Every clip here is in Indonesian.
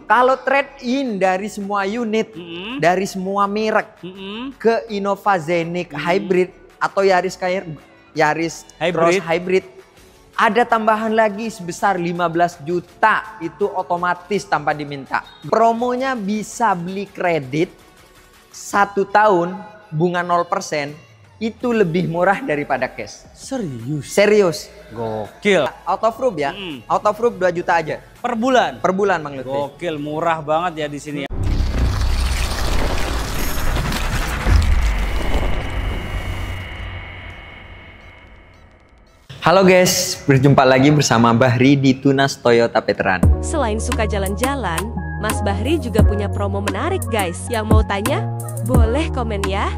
Kalau trade-in dari semua unit, dari semua merek ke Innova Scenic Hybrid atau Yaris Cross Hybrid, ada tambahan lagi sebesar 15 juta, itu otomatis tanpa diminta. Promonya bisa beli kredit 1 tahun bunga 0%, itu lebih murah daripada cash. Serius? Serius. Gokil. Auto approve ya? Auto approve 2 juta aja. Per bulan? Per bulan Bang Lutfi. Gokil, murah banget ya di sini. Halo guys, berjumpa lagi bersama Bahri di Tunas Toyota Veteran. Selain suka jalan-jalan, Mas Bahri juga punya promo menarik guys. Yang mau tanya, boleh komen ya.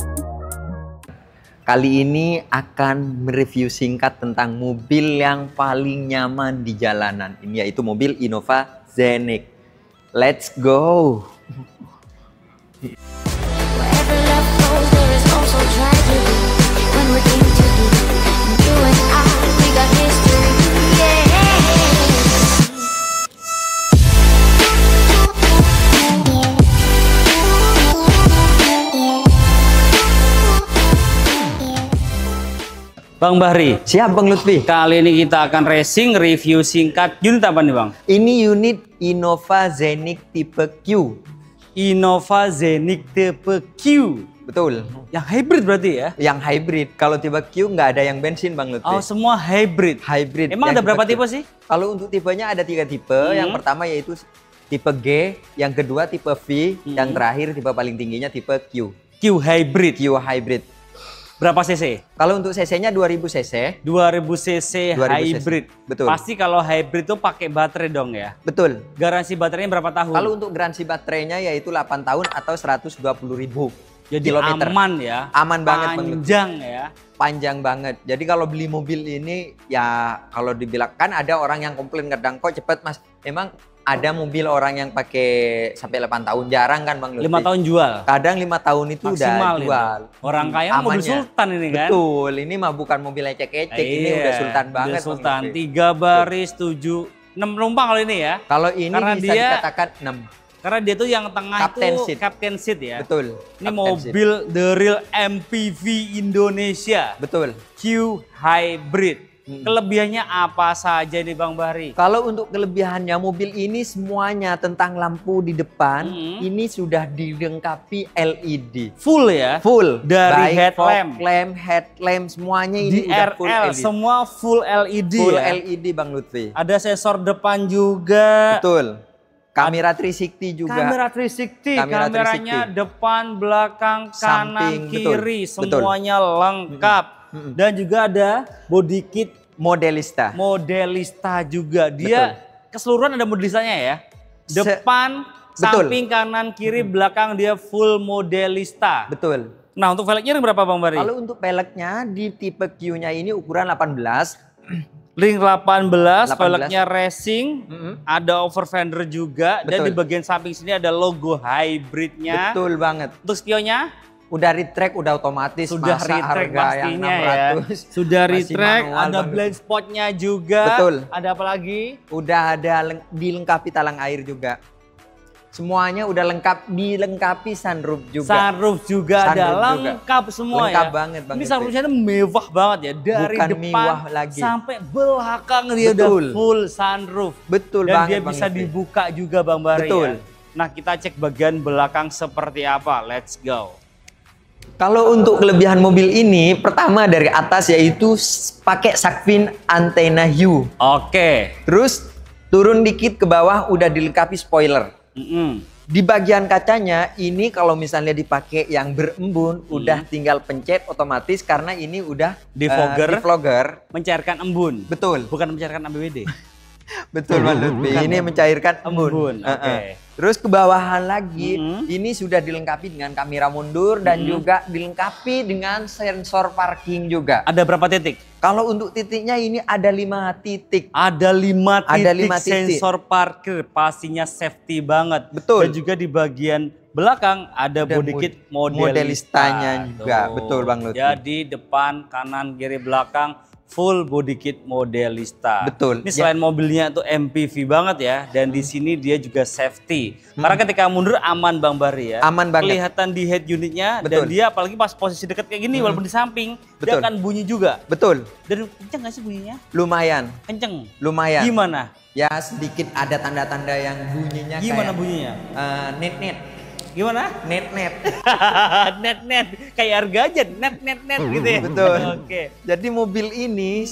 Kali ini akan mereview singkat tentang mobil yang paling nyaman di jalanan. Ini yaitu mobil Innova Scenic. Let's go! Bang Bahri. Siap Bang Lutfi. Kali ini kita akan racing review singkat unit apa nih Bang? Ini unit Innova Scenic tipe Q. Innova Scenic tipe Q. Betul. Yang hybrid berarti ya? Yang hybrid. Kalau tipe Q nggak ada yang bensin Bang Lutfi. Oh, semua hybrid. Hybrid. Emang ada berapa tipe sih? Kalau untuk tipenya ada 3 tipe. Yang pertama yaitu tipe G, yang kedua tipe V, yang terakhir tipe paling tingginya tipe Q. Q hybrid. Q hybrid. Berapa cc? Kalau untuk cc-nya 2000 cc. 2000 cc 2000 hybrid. cc. Betul. Pasti kalau hybrid tuh pakai baterai dong ya? Betul. Garansi baterainya berapa tahun? Kalau untuk garansi baterainya yaitu 8 tahun atau 120.000 jadi kilometer. Aman ya? Aman banget. Panjang ya? Panjang banget. Jadi kalau beli mobil ini ya kalau dibilang, kan ada orang yang komplain kadang, kok cepet Mas. Emang ada mobil orang yang pakai sampai 8 tahun, jarang kan Bang Lutfi? 5 tahun jual? Kadang 5 tahun itu maksimal udah jual. Itu. Orang kaya mobil sultan ini kan? Betul, ini mah bukan mobil ecek-ecek, ini udah sultan banget. Udah sultan, 3 baris, 6 penumpang kalau ini ya? Kalau ini karena bisa dikatakan 6. Karena dia tuh yang tengah Captain itu seat. Captain Seat ya? Betul. Ini mobil the real MPV Indonesia. Betul. Q Hybrid. Kelebihannya apa saja nih Bang Bahri? Kalau untuk kelebihannya, mobil ini semuanya tentang lampu di depan ini sudah dilengkapi LED. Full ya? Full. Dari baik headlamp, headlamp semuanya ini udah full DRL, LED. semua full LED Full ya? LED Bang Lutfi. Ada sensor depan juga. Betul. Kamera 360 juga. Kamera 360, kameranya 360. depan, belakang, Samping, kanan, kiri, betul. semuanya lengkap. Dan juga ada body kit modelista juga. Dia keseluruhan ada modelistanya ya. Depan, samping, kanan, kiri, belakang dia full modelista. Betul. Nah, untuk velgnya berapa Bang Bahri? Kalau untuk peleknya di tipe Q-nya ini ukuran 18. Ring 18, velgnya racing, ada over fender juga. Dan di bagian samping sini ada logo hybridnya. Betul banget. Untuk spionnya? Udah retract, udah otomatis. Sudah masa retract harga pastinya yang 600, ya. Sudah retract, manual, ada blind spotnya juga. Betul. Ada apa lagi? Udah ada dilengkapi talang air juga. Semuanya udah lengkap, dilengkapi sunroof juga. Sunroof juga ada, lengkap semua lengkap ya. banget Bang. Ini sunroofnya mewah banget ya, dari bukan depan mewah lagi sampai belakang dia udah full sunroof. Betul dan banget. Dan dia bisa dibuka juga Bang Bahri. Betul. Ya. Nah, kita cek bagian belakang seperti apa. Let's go. Kalau untuk kelebihan mobil ini, pertama dari atas yaitu pakai Shark-fin antena hiu. Oke. Terus turun dikit ke bawah udah dilengkapi spoiler. Di bagian kacanya ini kalau misalnya dipakai yang berembun, udah tinggal pencet otomatis karena ini udah defogger. Mencairkan embun. Betul. Bukan mencairkan ABWD. Betul banget. Ini mencairkan embun. Terus ke bawahan lagi, ini sudah dilengkapi dengan kamera mundur dan juga dilengkapi dengan sensor parking juga. Ada berapa titik? Kalau untuk titiknya ini ada 5 titik. Ada 5 titik, ada 5 titik sensor parkir, pastinya safety banget. Betul. Dan juga di bagian belakang ada body kit modelistanya juga. Betul Bang Lutfi. Jadi depan, kanan, kiri, belakang full body kit modelista. Betul. Ini selain mobilnya tuh MPV banget ya, dan di sini dia juga safety. Karena ketika mundur aman Bang Bahri ya. Aman banget. Kelihatan di head unitnya. Betul. Dan dia apalagi pas posisi dekat kayak gini walaupun di samping, dia Betul. akan bunyi juga. Betul. Dan kenceng gak sih bunyinya? Lumayan. Kenceng. Lumayan. Gimana? Ya sedikit ada tanda-tanda yang bunyinya Gimana kayak bunyinya? net-net. Gimana? Net-net. Net kayak harga aja net gitu ya. Betul. Oke. Jadi mobil ini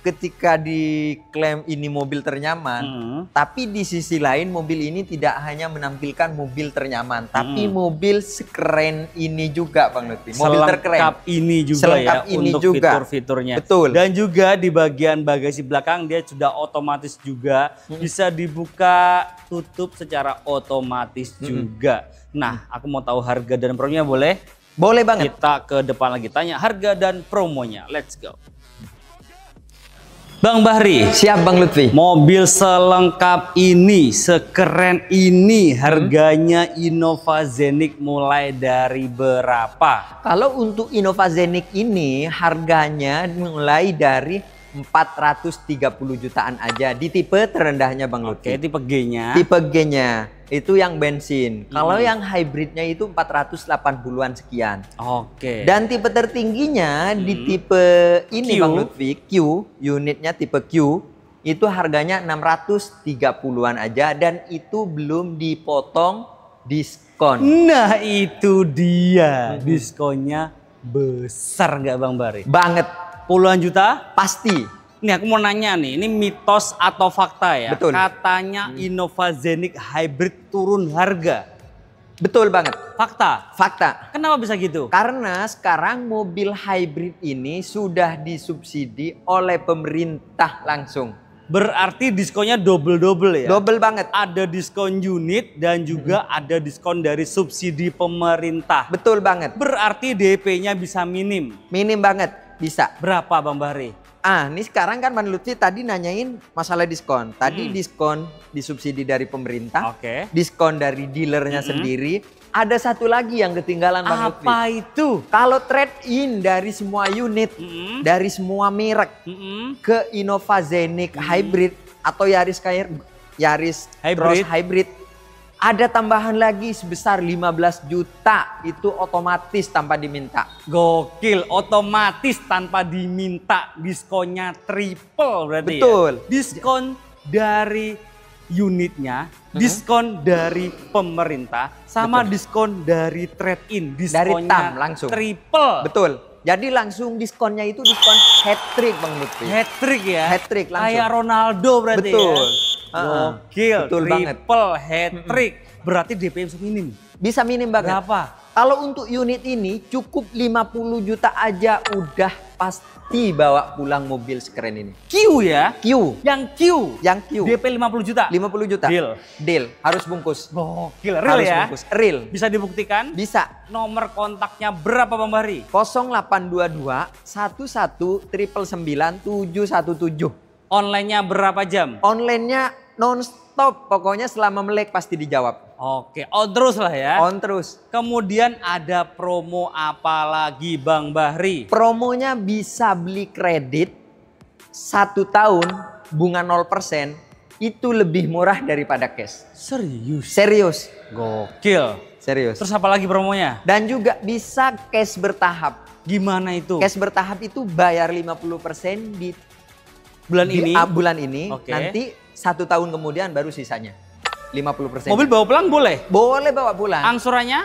ketika diklaim ini mobil ternyaman, tapi di sisi lain mobil ini tidak hanya menampilkan mobil ternyaman, tapi mobil sekeren ini juga Bang Lutfi. Mobil terkeren. Selengkap ini juga Selengkap ya ini untuk juga. fitur-fiturnya. Betul. Dan juga di bagian bagasi belakang dia sudah otomatis juga bisa dibuka tutup secara otomatis juga. Nah, aku mau tahu harga dan promonya boleh? Boleh banget. Kita ke depan lagi tanya harga dan promonya. Let's go. Bang Bahri, Siap Bang Lutfi. mobil selengkap ini, sekeren ini, harganya Innova Zeniq mulai dari berapa? Kalau untuk Innova Zeniq ini harganya mulai dari 430 jutaan aja di tipe terendahnya Bang Lutfi. Oke, tipe G-nya. Tipe G-nya itu yang bensin. Kalau yang hybridnya itu 480-an sekian. Oke. Dan tipe tertingginya di tipe ini Q. Bang Lutfi, Q, unitnya tipe Q, itu harganya 630-an aja dan itu belum dipotong diskon. Nah itu dia, diskonnya besar nggak Bang Bahri? Banget, Puluhan juta? pasti. Nih aku mau nanya nih, ini mitos atau fakta ya? Betul. Katanya Innova Zeniq Hybrid turun harga. Betul banget. Fakta? Fakta. Kenapa bisa gitu? Karena sekarang mobil hybrid ini sudah disubsidi oleh pemerintah langsung. Berarti diskonnya double-double ya? Double banget. Ada diskon unit dan juga ada diskon dari subsidi pemerintah. Betul banget. Berarti DP-nya bisa minim. Minim banget. Bisa. Berapa Bang Bahri? Ini sekarang kan Bang Lutfi tadi nanyain masalah diskon. Tadi diskon disubsidi dari pemerintah. Oke. Diskon dari dealernya sendiri. Ada satu lagi yang ketinggalan Bang Lutfi. Apa itu? Kalau trade-in dari semua unit, dari semua merek ke Innova Zeniq Hybrid atau Yaris Cross Hybrid, ada tambahan lagi sebesar 15 juta itu otomatis tanpa diminta. Gokil, otomatis tanpa diminta, diskonnya triple berarti. Betul. Ya? Diskon dari unitnya, diskon dari pemerintah, sama diskon dari trade-in, Dari diskonnya TAM langsung. triple. Betul. Jadi langsung diskonnya itu diskon hat-trick Bang Lutfi. Hat-trick ya? Hat-trick langsung. Kayak Ronaldo berarti Betul. ya? Gokil, Betul banget. triple hat-trick. Berarti DP bisa minim. Bisa minim banget. Berapa? Kalau untuk unit ini cukup 50 juta aja udah pasti bawa pulang mobil sekeren ini. Q ya? Q. Yang Q? Yang Q. DP 50 juta? 50 juta. Deal. Deal. Harus bungkus. Gokil, real Harus ya? bungkus. Real. Bisa dibuktikan? Bisa. Nomor kontaknya berapa Bang Bahri? 0822 11 999 717. Online-nya berapa jam? Online-nya non-stop. Pokoknya selama melek pasti dijawab. Oke, on terus lah ya. On terus. Kemudian ada promo apa lagi Bang Bahri? Promonya bisa beli kredit 1 tahun bunga 0% itu lebih murah daripada cash. Serius? Serius. Gokil. Serius. Terus apa lagi promonya? Dan juga bisa cash bertahap. Gimana itu? Cash bertahap itu bayar 50% di Bulan ini? bulan ini. Oke. Nanti 1 tahun kemudian baru sisanya. 50%. Mobil bawa pulang boleh? Boleh bawa pulang. Angsurannya?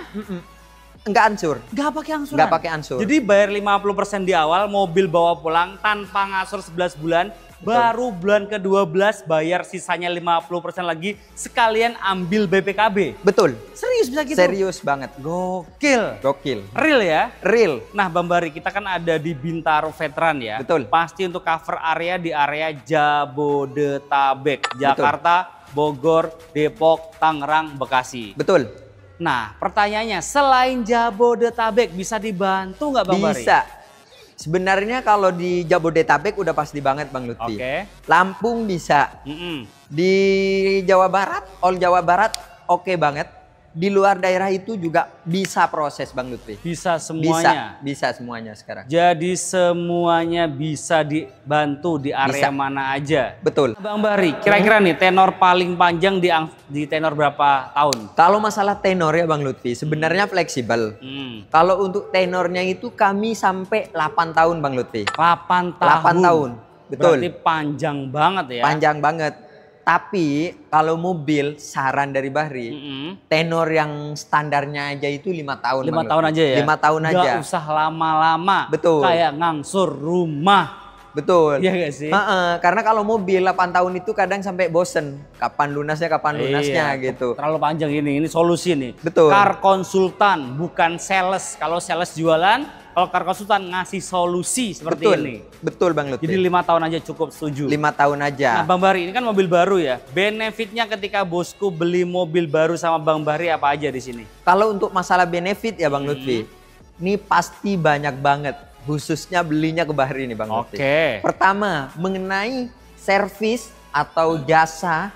Enggak ansur. Nggak pakai angsuran? Nggak pakai ansur. Jadi bayar 50% di awal, mobil bawa pulang tanpa ngasur 11 bulan. Baru bulan ke-12 bayar sisanya 50% lagi, sekalian ambil BPKB. Betul. Serius bisa gitu? Serius banget. Gokil. Gokil. Real ya? Real. Nah Bang Bahri, kita kan ada di Bintaro Veteran ya. Betul. Pasti untuk cover area di area Jabodetabek. Jakarta, Bogor, Depok, Tangerang, Bekasi. Betul. Nah pertanyaannya, selain Jabodetabek bisa dibantu nggak Bang Bahri? Bisa. Sebenarnya kalau di Jabodetabek udah pasti banget Bang Lutfi. Oke. Lampung bisa. Di Jawa Barat, all Jawa Barat oke banget. di luar daerah itu juga bisa proses Bang Lutfi. Bisa semuanya? Bisa semuanya sekarang. Jadi semuanya bisa dibantu di area mana aja? Betul. Bang Bahri, kira-kira nih tenor paling panjang di tenor berapa tahun? Kalau masalah tenor ya Bang Lutfi, sebenarnya fleksibel. Kalau untuk tenornya itu kami sampai 8 tahun Bang Lutfi. 8 tahun? 8 tahun, betul. Berarti panjang banget ya? Panjang banget. Tapi kalau mobil saran dari Bahri, tenor yang standarnya aja itu 5 tahun. 5 tahun aja ya? 5 tahun aja. Gak usah lama-lama. Betul. Kayak ngangsur rumah. Betul. Iya gak sih? Karena kalau mobil 8 tahun itu kadang sampai bosen. Kapan lunasnya gitu. Terlalu panjang ini solusi nih. Betul. Car konsultan, bukan sales. Kalau sales jualan, kalau car konsultan ngasih solusi seperti ini. Betul Bang Lutfi. Jadi 5 tahun aja cukup, setuju. 5 tahun aja. Nah Bang Bahri, ini kan mobil baru ya. Benefitnya ketika bosku beli mobil baru sama Bang Bahri apa aja di sini? Kalau untuk masalah benefit ya Bang Lutfi, ini pasti banyak banget. Khususnya belinya ke Bahri nih Bang Lutfi. Pertama, mengenai servis atau jasa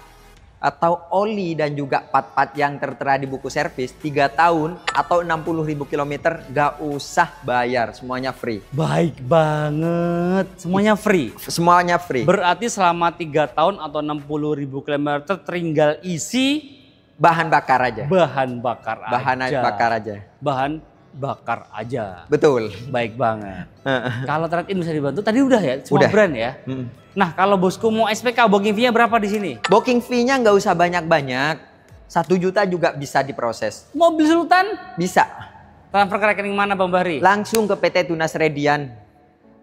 atau oli dan juga part-part yang tertera di buku servis 3 tahun atau 60.000 km gak usah bayar, semuanya free. Baik banget, semuanya free? Semuanya free. Berarti selama 3 tahun atau 60.000 km tinggal isi bahan bakar aja. Bahan bakar aja. Bakar aja. Betul. Baik banget. Kalau trade-in bisa dibantu, tadi udah ya? Semua brand ya? Nah kalau bosku mau SPK, booking fee-nya berapa di sini? Booking fee-nya nggak usah banyak-banyak. 1 juta juga bisa diproses. Mobil Sultan? Bisa. Transfer ke rekening mana Bang Bahri? Langsung ke PT Tunas Redian.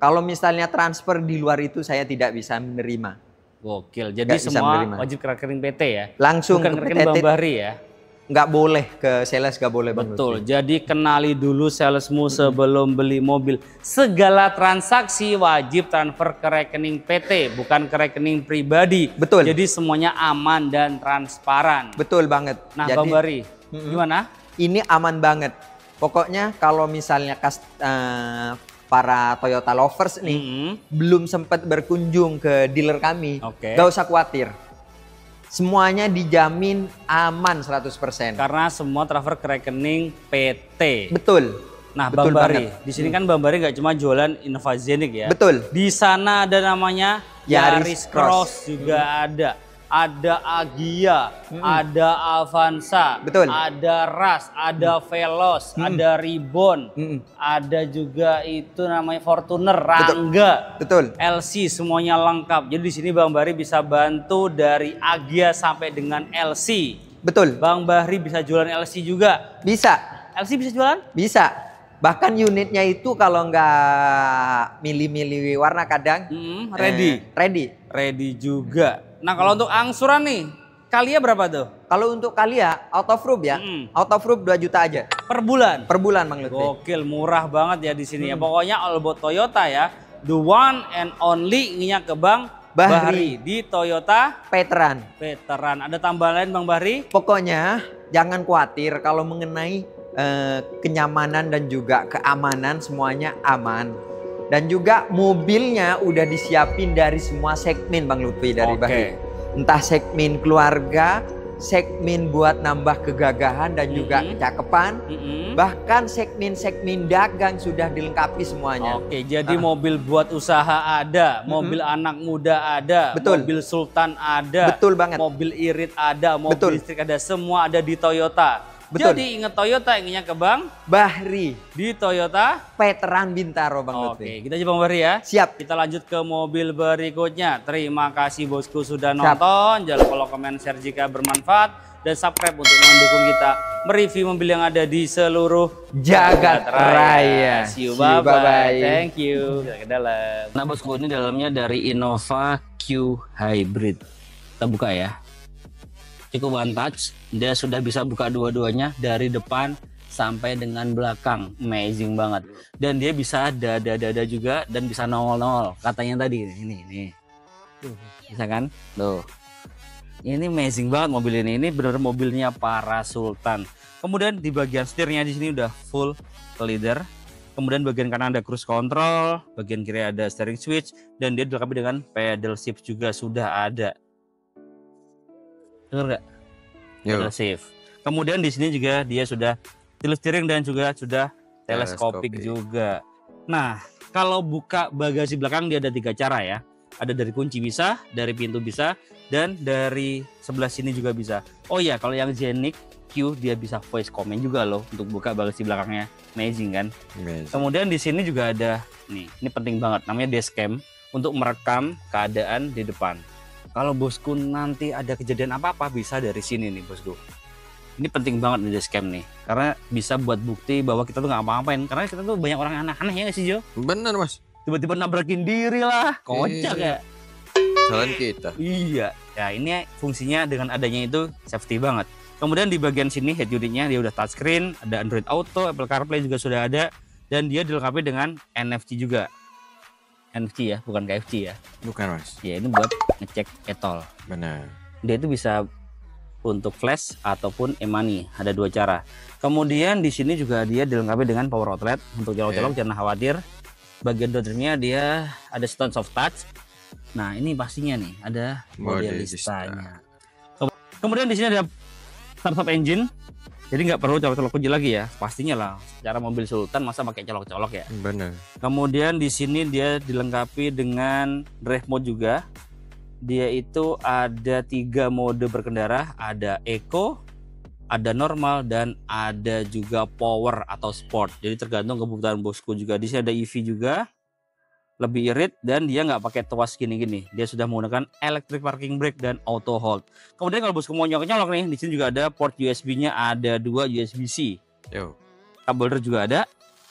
Kalau misalnya transfer di luar itu saya tidak bisa menerima. Gokil, jadi semua wajib ke rekening PT ya? Langsung bukan ke rekening Bang Bahri ya? Nggak boleh ke sales, nggak boleh Bang. Betul, jadi kenali dulu salesmu sebelum beli mobil. Segala transaksi wajib transfer ke rekening PT, bukan ke rekening pribadi. Betul. Jadi semuanya aman dan transparan. Betul banget. Nah Bang Bahri, gimana? Ini aman banget. Pokoknya kalau misalnya para Toyota lovers nih belum sempat berkunjung ke dealer kami, nggak usah khawatir. Semuanya dijamin aman 100%. Karena semua transfer ke rekening PT. Betul. Nah Bang Bahri, di sini kan Bang Bahri nggak cuma jualan Innova Zenik ya. Betul. Di sana ada namanya Yaris Cross juga ada. Ada Agia, ada Avanza, ada Ras, ada Veloz, ada Ribbon, ada juga itu namanya Fortuner, Rangga, LC, semuanya lengkap. Jadi di sini Bang Bahri bisa bantu dari Agia sampai dengan LC. Betul. Bang Bahri bisa jualan LC juga? Bisa. LC bisa jualan? Bisa. Bahkan unitnya itu kalau nggak milih-milih warna kadang ready juga. Nah kalau untuk angsuran nih, Kalia berapa tuh? Kalau untuk Kalia, out of road ya, out of road 2 juta aja. Per bulan? Per bulan Bang Lutfi. Gokil, murah banget ya di sini ya. Pokoknya all about Toyota ya, the one and only inginnya ke Bang Bahri di Toyota Veteran. Ada tambahan lain Bang Bahri? Pokoknya jangan khawatir kalau mengenai kenyamanan dan juga keamanan, semuanya aman. Dan juga mobilnya udah disiapin dari semua segmen Bang Lutfi dari Bahri. Entah segmen keluarga, segmen buat nambah kegagahan dan juga kecakepan. Bahkan segmen-segmen dagang sudah dilengkapi semuanya. Jadi mobil buat usaha ada, mobil anak muda ada, mobil Sultan ada, mobil irit ada, mobil listrik ada, semua ada di Toyota. Jadi ingat Toyota inginnya ke Bang Bahri di Toyota Veteran Bintaro Bang Lutfi. Kita aja Bang Bahri ya. Siap. Kita lanjut ke mobil berikutnya. Terima kasih bosku sudah nonton. Jangan lupa comment, share jika bermanfaat dan subscribe untuk mendukung kita mereview mobil yang ada di seluruh jagat raya. See you, bye-bye. Thank you. Kita ke dalam. Nah bosku, ini dalamnya dari Innova Q Hybrid. Kita buka ya. Cukup one touch, dia sudah bisa buka dua-duanya dari depan sampai dengan belakang. Amazing banget. Dan dia bisa dada juga dan bisa nongol-nongol. Katanya tadi ini. Bisa kan? Tuh. Ini amazing banget mobil ini. Ini benar mobilnya para sultan. Kemudian di bagian setirnya di sini udah full leather. Kemudian bagian kanan ada cruise control, bagian kiri ada steering switch dan dia dilengkapi dengan pedal shift juga sudah ada. Dengar nggak? Pedal shift. Kemudian di sini juga dia sudah tilt steering dan juga sudah teleskopik juga. Nah, kalau buka bagasi belakang dia ada 3 cara ya. Ada dari kunci bisa, dari pintu bisa, dan dari sebelah sini juga bisa. Oh iya, kalau yang Zenik Q dia bisa voice command juga loh untuk buka bagasi belakangnya. Amazing kan? Amazing. Kemudian di sini juga ada nih, ini penting banget namanya dashcam untuk merekam keadaan di depan. Kalau bosku nanti ada kejadian apa-apa bisa dari sini nih bosku. Ini penting banget nih dashcam nih, karena bisa buat bukti bahwa kita tuh nggak apa-apain. Karena kita tuh banyak orang aneh-aneh ya nggak sih Jo? Bener mas. Tiba-tiba nabrakin diri lah, kocak ya. Jalan kita. Iya. Ya ini fungsinya dengan adanya itu safety banget. Kemudian di bagian sini head unitnya dia udah touchscreen, ada Android Auto, Apple CarPlay juga sudah ada, dan dia dilengkapi dengan NFC juga. NFC ya, bukan KFC ya. Bukan mas. Ya ini buat ngecek e-tol. Benar. Dia itu bisa untuk flash ataupun e-money, ada 2 cara. Kemudian di sini juga dia dilengkapi dengan power outlet untuk colok-colok, jangan khawatir. Bagian doornya dia ada stone soft touch. Nah ini pastinya nih ada modelistanya. Kemudian di sini ada startup engine, jadi nggak perlu colok-colok kunci lagi ya. Pastinya lah, cara mobil Sultan masa pakai colok-colok ya. Benar. Kemudian di sini dia dilengkapi dengan drive mode juga. Dia itu ada 3 mode berkendara, ada eco, ada normal, dan ada juga power atau sport. Jadi tergantung kebutuhan bosku juga. Di sini ada EV juga, lebih irit, dan dia nggak pakai tuas gini-gini. Dia sudah menggunakan electric parking brake dan auto hold. Kemudian kalau bosku mau nyolok-nyolok nih, di sini juga ada port USB-nya, ada 2 USB-C. Kabel juga ada,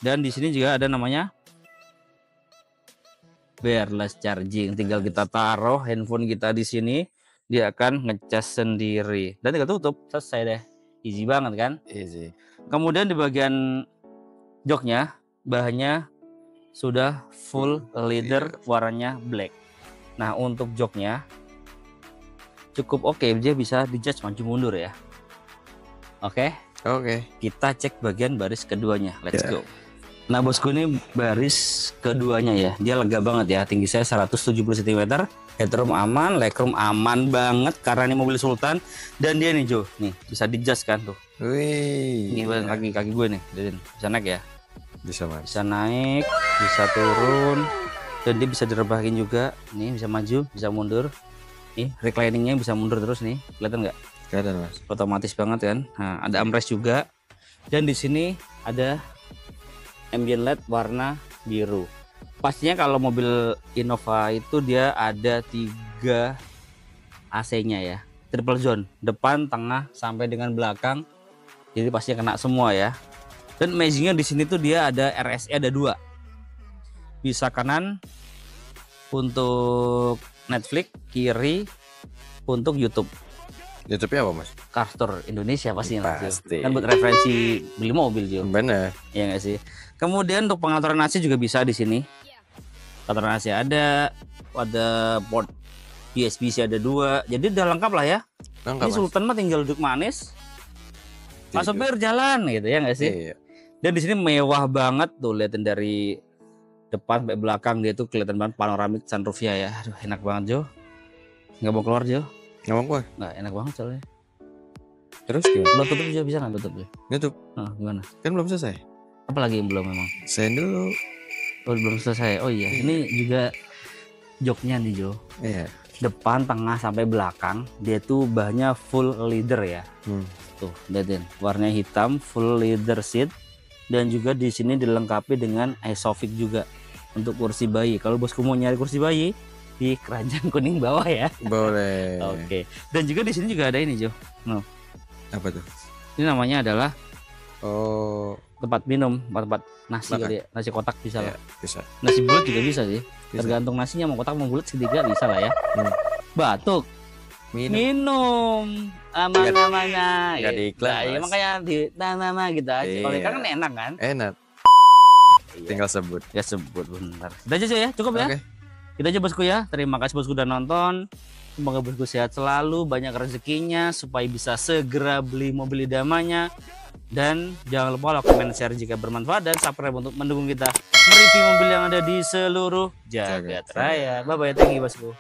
dan di sini juga ada namanya wireless charging. Tinggal kita taruh handphone kita di sini, dia akan ngecas sendiri dan tinggal tutup, selesai deh. Easy banget kan? Easy. Kemudian di bagian joknya, bahannya sudah full leather, warnanya black. Nah untuk joknya cukup oke, dia bisa dijudge maju mundur ya. Oke. Kita cek bagian baris keduanya. Let's go. Nah bosku, ini baris keduanya ya, dia lega banget ya. Tinggi saya 170 cm, headroom aman, legroom aman banget karena ini mobil Sultan. Dan dia nih Jo, nih bisa dijudge kan tuh. Wih. Ini kaki gue nih, bisa naik ya? Bisa mas. Bisa naik, bisa turun, dan dia bisa direbahin juga. Nih bisa maju, bisa mundur. Nih recliningnya bisa mundur terus nih, kelihatan nggak? Kelihatan mas. Otomatis banget kan. Nah ada armrest juga, dan di sini ada ambient LED warna biru. Pastinya kalau mobil Innova itu dia ada 3 AC-nya ya, triple zone, depan, tengah, sampai dengan belakang. Jadi pasti kena semua ya. Dan amazingnya di sini tuh dia ada RSE, ada 2. Bisa kanan untuk Netflix, kiri untuk YouTube. YouTube-nya apa mas? Carstore Indonesia pastinya. Pasti. Kan buat referensi beli mobil Jo. Bener. Iya nggak sih. Kemudian untuk pengaturan AC juga bisa di sini. Pengaturan AC ada port USB-C ada 2. Jadi udah lengkap lah ya. Lengkap, ini Sultan mah tinggal duduk manis, Pak sopir jalan gitu ya nggak sih? Iya. Dan di sini mewah banget tuh, liatin dari depan sampai belakang dia tuh kelihatan banget panoramik sunroofnya ya. Aduh enak banget Jo. Nggak mau keluar Jo? Nggak mau keluar? Nggak, enak banget soalnya. Terus gimana? Lo tutup aja, bisa nggak tutup ya? Tutup. Nah, gimana? Kan belum selesai. Apalagi yang belum memang? Sen dulu. Oh belum selesai. Oh iya, ini juga joknya nih Jo. Iya. Depan, tengah sampai belakang dia tuh bahannya full leather ya. Tuh, lihatin. Warnanya hitam, full leather seat, dan juga di sini dilengkapi dengan Isofix juga untuk kursi bayi. Kalau bosku mau nyari kursi bayi di keranjang kuning bawah ya. Boleh. Oke. Dan juga di sini juga ada ini Jo. No. Apa tuh? Ini namanya adalah tempat minum, tempat nasi kali ya. Nasi kotak bisa lah. Bisa. Nasi bulat juga bisa sih. Tergantung nasinya mau kotak mau bulat, segitiga bisa lah ya. Batuk. Minum. Aman-amannya. Enggak diiklan. Nah, ya, makanya di nama gitu aja. Kalau ikan kan enak kan? Enak. Tinggal sebut. Ya sebut benar. Udah aja ya, cukup ya. Kita aja bosku ya. Terima kasih bosku udah nonton. Semoga bosku sehat selalu, banyak rezekinya supaya bisa segera beli mobil idamannya. Dan jangan lupa like, comment, share jika bermanfaat, dan subscribe untuk mendukung kita mereview mobil yang ada di seluruh jagat raya. Bye bye, thank you bosku.